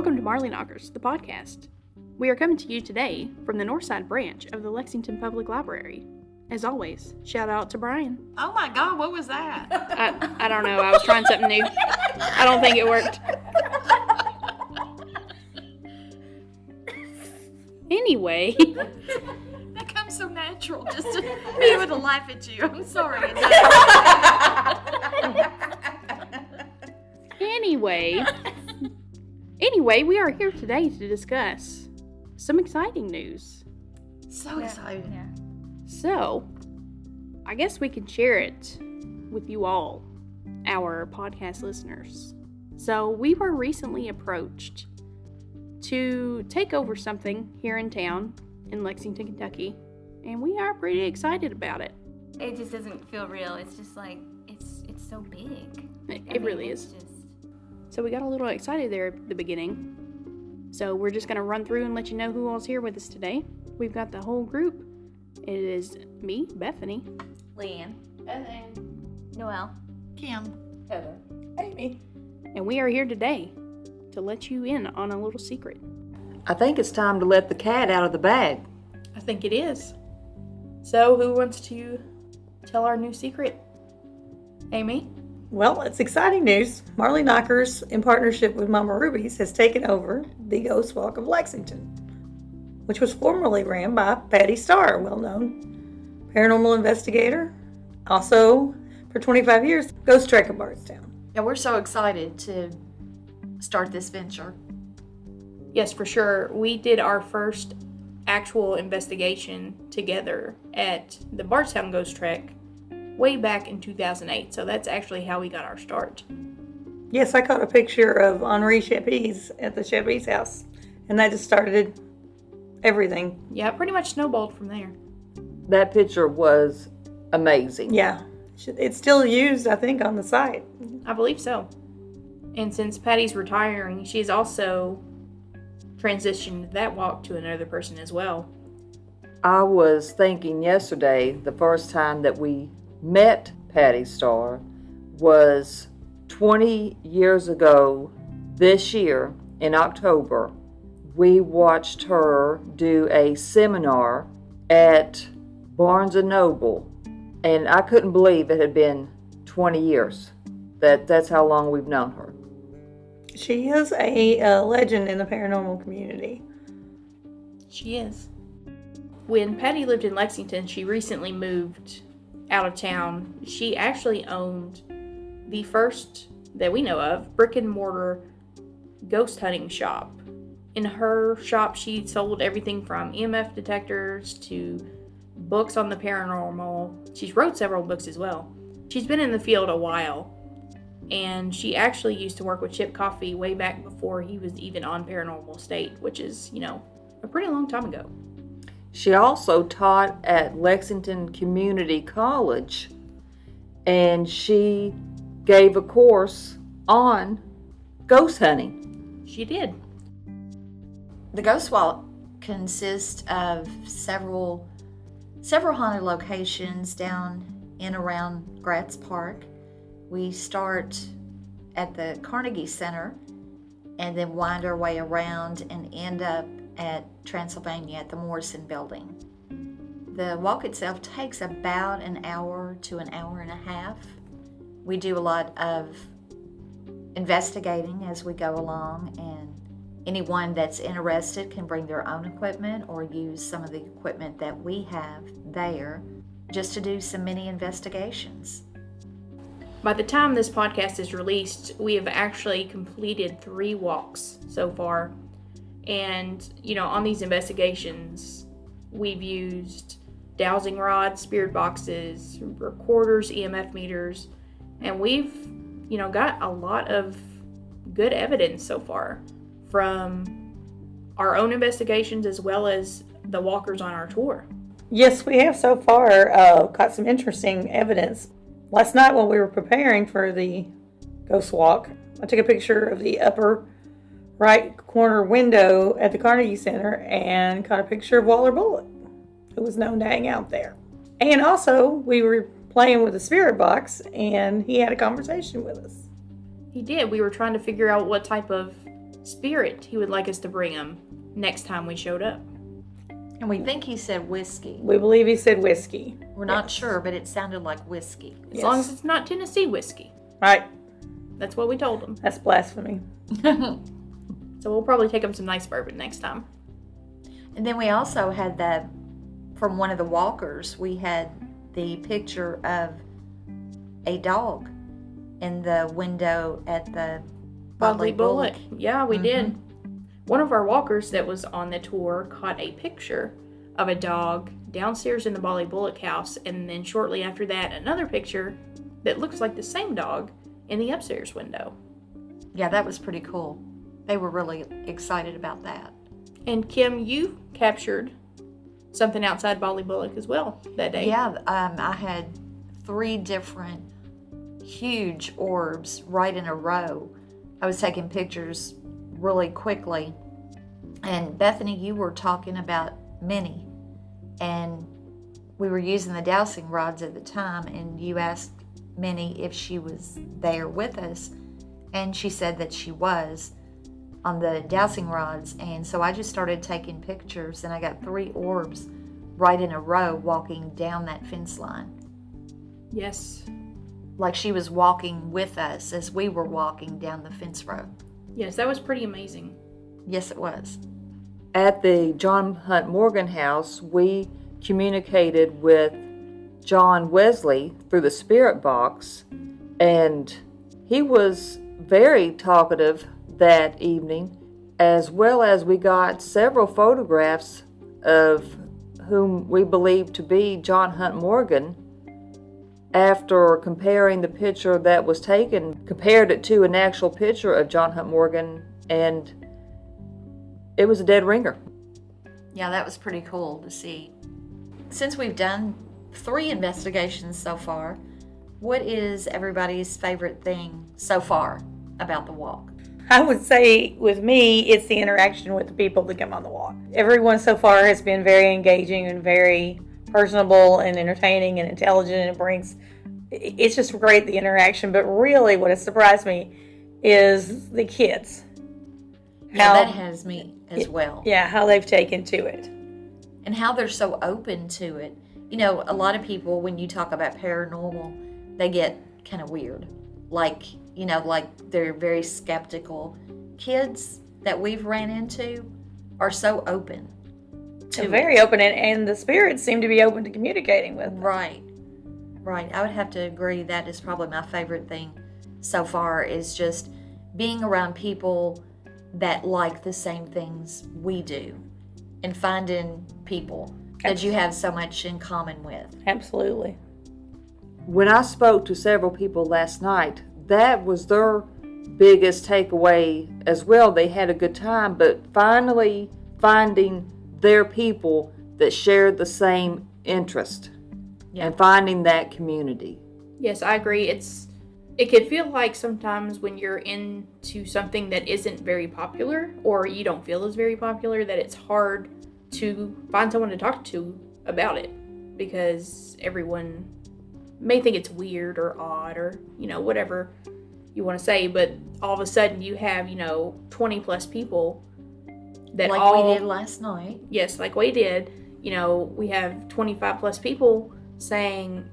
Welcome to Marley Knockers, the podcast. We are coming to you today from the Northside branch of the Lexington Public Library. As always, shout out to Brian. Oh my God, what was that? I don't know, I was trying something new. I don't think it worked. Anyway. That comes so natural, just to be able to laugh at you. I'm sorry. Anyway, we are here today to discuss some exciting news. So excited. Yeah. So, I guess we can share it with you all, our podcast listeners. So, we were recently approached to take over something here in town in Lexington, Kentucky, and we are pretty excited about it. It just doesn't feel real. It's just like, it's so big. It really is. So we got a little excited there at the beginning. So we're just going to run through and let you know who all's here with us today. We've got the whole group. It is me, Bethany, Leanne. And Noelle. Kim. Heather. Amy. and we are here today to let you in on a little secret. I think it's time to let the cat out of the bag. I think it is. So who wants to tell our new secret? Amy? Well, it's exciting news. Marley Knockers, in partnership with Mama Ruby's, has taken over the Ghost Walk of Lexington, which was formerly ran by Patty Starr, a well-known paranormal investigator. Also, for 25 years, Ghost Trek of Bardstown. Yeah, we're so excited to start this venture. Yes, for sure. We did our first actual investigation together at the Bardstown Ghost Trek way back in 2008. So that's actually how we got our start. Yes, I caught a picture of Henri Chapis at the Chapis house, and that just started everything. Yeah, it pretty much snowballed from there. That picture was amazing. Yeah, it's still used, I think, on the site. I believe so. And since Patty's retiring, she's also transitioned that walk to another person as well. I was thinking yesterday, the first time that we met Patty Starr was 20 years ago this year in October. We watched her do a seminar at Barnes & Noble, and I couldn't believe it had been 20 years. That's how long we've known her. She is a legend in the paranormal community. She is. When Patty lived in Lexington, she recently moved out of town. She actually owned the first, that we know of, brick and mortar ghost hunting shop. In her shop, she sold everything from EMF detectors to books on the paranormal. She's wrote several books as well. She's been in the field a while, and she actually used to work with Chip Coffey way back before he was even on Paranormal State, which is, a pretty long time ago. She also taught at Lexington Community College, and she gave a course on ghost hunting. She did. The Ghost Walk consists of several haunted locations down in around Gratz Park. We start at the Carnegie Center and then wind our way around and end up at Transylvania at the Morrison Building. The walk itself takes about an hour to an hour and a half. We do a lot of investigating as we go along, and anyone that's interested can bring their own equipment or use some of the equipment that we have there just to do some mini investigations. By the time this podcast is released, we have actually completed 3 walks so far. And, on these investigations, we've used dowsing rods, spirit boxes, recorders, EMF meters, and we've, got a lot of good evidence so far from our own investigations as well as the walkers on our tour. Yes, we have so far got some interesting evidence. Last night while we were preparing for the Ghost Walk, I took a picture of the upper right corner window at the Carnegie Center and caught a picture of Waller Bullock, who was known to hang out there. And also, we were playing with the spirit box, and he had a conversation with us. He did. We were trying to figure out what type of spirit he would like us to bring him next time we showed up. And we think he said whiskey. We believe he said whiskey. We're not sure, but it sounded like whiskey. As long as it's not Tennessee whiskey. Right. That's what we told him. That's blasphemy. So we'll probably take him some nice bourbon next time. And then we also had that from one of the walkers. We had the picture of a dog in the window at the Bodley Bullock. Yeah, we did. One of our walkers that was on the tour caught a picture of a dog downstairs in the Bodley Bullock house, and then shortly after that, another picture that looks like the same dog in the upstairs window. Yeah, that was pretty cool. They were really excited about that. And Kim, you captured something outside Bodley Bullock as well that day. Yeah, I had 3 different huge orbs right in a row. I was taking pictures really quickly. And Bethany, you were talking about Minnie. And we were using the dowsing rods at the time, and you asked Minnie if she was there with us. And she said that she was on the dowsing rods. And so I just started taking pictures, and I got 3 orbs right in a row walking down that fence line. Yes. Like she was walking with us as we were walking down the fence row. Yes, that was pretty amazing. Yes, it was. At the John Hunt Morgan house, we communicated with John Wesley through the spirit box, and he was very talkative that evening, as well as we got several photographs of whom we believe to be John Hunt Morgan. After comparing the picture that was taken, compared it to an actual picture of John Hunt Morgan, and it was a dead ringer. Yeah, that was pretty cool to see. Since we've done 3 investigations so far, what is everybody's favorite thing so far about the walk? I would say with me, it's the interaction with the people that come on the walk. Everyone so far has been very engaging and very personable and entertaining and intelligent, and it's just great, the interaction. But really what has surprised me is the kids. Yeah, that has me as well. Yeah, how they've taken to it. And how they're so open to it. You know, a lot of people, when you talk about paranormal, they get kind of weird. Like, you know, like they're very skeptical. Kids that we've ran into are so open. They're very open, and the spirits seem to be open to communicating with them. Right. I would have to agree. That is probably my favorite thing so far, is just being around people that like the same things we do, and finding people that you have so much in common with. Absolutely. When I spoke to several people last night, that was their biggest takeaway as well. They had a good time, but finally finding their people that shared the same interest and finding that community. Yes, I agree. It could feel like sometimes when you're into something that isn't very popular, or you don't feel as very popular, that it's hard to find someone to talk to about it, because everyone may think it's weird or odd or, you know, whatever you want to say, but all of a sudden you have, 20 plus people that like we did last night. Yes, like we did. We have 25 plus people saying,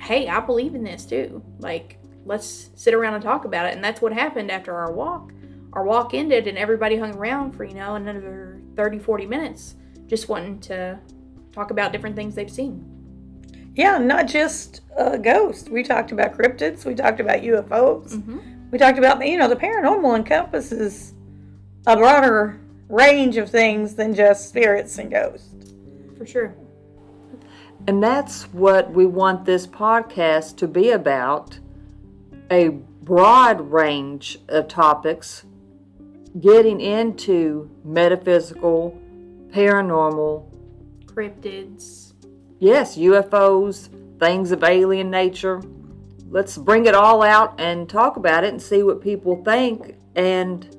hey, I believe in this too. Like, let's sit around and talk about it. And that's what happened after our walk. Our walk ended and everybody hung around for, another 30, 40 minutes just wanting to talk about different things they've seen. Yeah, not just ghosts. We talked about cryptids. We talked about UFOs. Mm-hmm. We talked about, the paranormal encompasses a broader range of things than just spirits and ghosts. For sure. And that's what we want this podcast to be about, a broad range of topics, getting into metaphysical, paranormal, cryptids. Yes, UFOs, things of alien nature. Let's bring it all out and talk about it and see what people think. And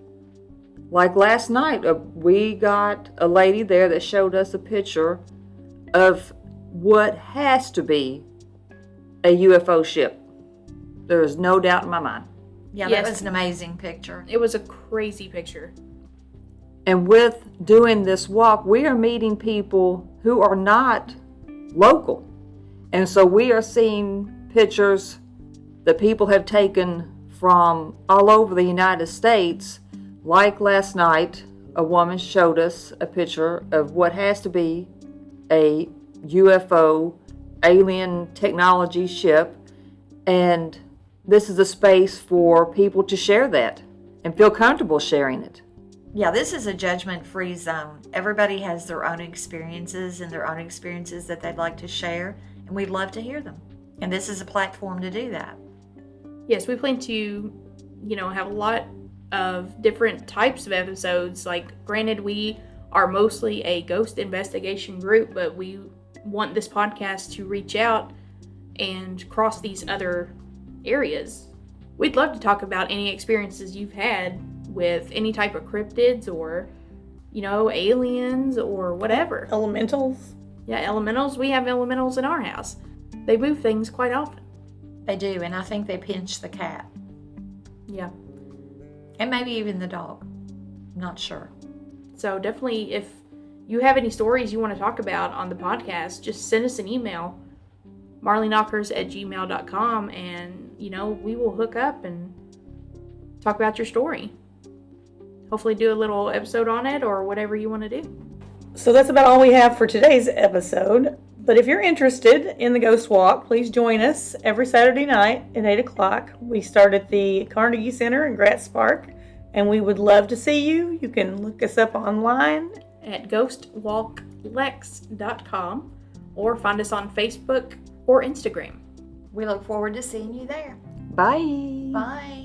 like last night, we got a lady there that showed us a picture of what has to be a UFO ship. There is no doubt in my mind. Yeah, Yes. that was an amazing picture. It was a crazy picture. And with doing this walk, we are meeting people who are not local. And so we are seeing pictures that people have taken from all over the United States. Like last night, a woman showed us a picture of what has to be a UFO alien technology ship. And this is a space for people to share that and feel comfortable sharing it. Yeah, this is a judgment-free zone. Everybody has their own experiences and their own experiences that they'd like to share, and we'd love to hear them. And this is a platform to do that. Yes, we plan to, have a lot of different types of episodes. Like, granted, we are mostly a ghost investigation group, but we want this podcast to reach out and cross these other areas. We'd love to talk about any experiences you've had with any type of cryptids or, aliens or whatever. Elementals. Yeah, elementals. We have elementals in our house. They move things quite often. They do, and I think they pinch the cat. Yeah. And maybe even the dog. I'm not sure. So definitely, if you have any stories you want to talk about on the podcast, just send us an email, marleyknockers@gmail.com, and, we will hook up and talk about your story. Hopefully do a little episode on it or whatever you want to do. So that's about all we have for today's episode. But if you're interested in the Ghost Walk, please join us every Saturday night at 8 o'clock. We start at the Carnegie Center in Gratz Park, and we would love to see you. You can look us up online At ghostwalklex.com or find us on Facebook or Instagram. We look forward to seeing you there. Bye. Bye.